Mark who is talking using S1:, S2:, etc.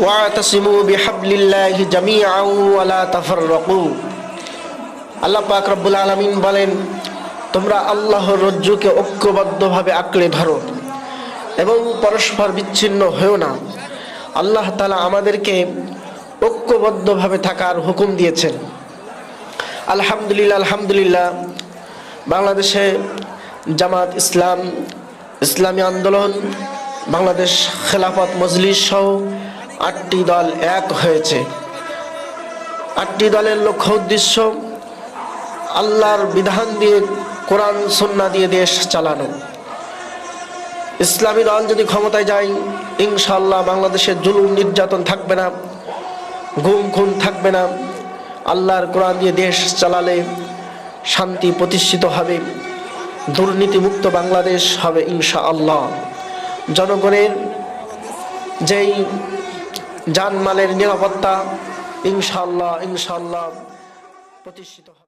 S1: ওয়াতাসিমু বিহাবলিল্লাহি জামিআন ওয়া লা তাফাররাকু। আল্লাহ পাক রব্বুল আলামিন বলেন, তোমরা আল্লাহর রজ্জুকে ঐক্যবদ্ধভাবে আঁকড়ে ধরো এবং পরস্পর বিচ্ছিন্ন হয়েও না। আল্লাহ তাআলা আমাদেরকে ঐক্যবদ্ধভাবে থাকার হুকুম দিয়েছেন। আলহামদুলিল্লাহ বাংলাদেশে জামাত ইসলাম, ইসলামী আন্দোলন, বাংলাদেশ খেলাফত মজলিস সহ 8টি দল এক হয়েছে। 8টি দলের লক্ষ্য উদ্দেশ্য আল্লাহর বিধান দিয়ে, কোরআন সুন্নাহ দিয়ে দেশ চালানো। ইসলামী দল যদি ক্ষমতায় যায়, ইনশাআল্লাহ বাংলাদেশে জুলুম নির্যাতন থাকবে না, গুম খুন থাকবে না। আল্লাহর কোরআন দিয়ে দেশ চালালে শান্তি প্রতিষ্ঠিত হবে, দুর্নীতিমুক্ত বাংলাদেশ হবে ইনশাআল্লাহ। জনগণের যেই জানমালের নিরাপত্তা ইনশাআল্লাহ প্রতিষ্ঠিত হবে।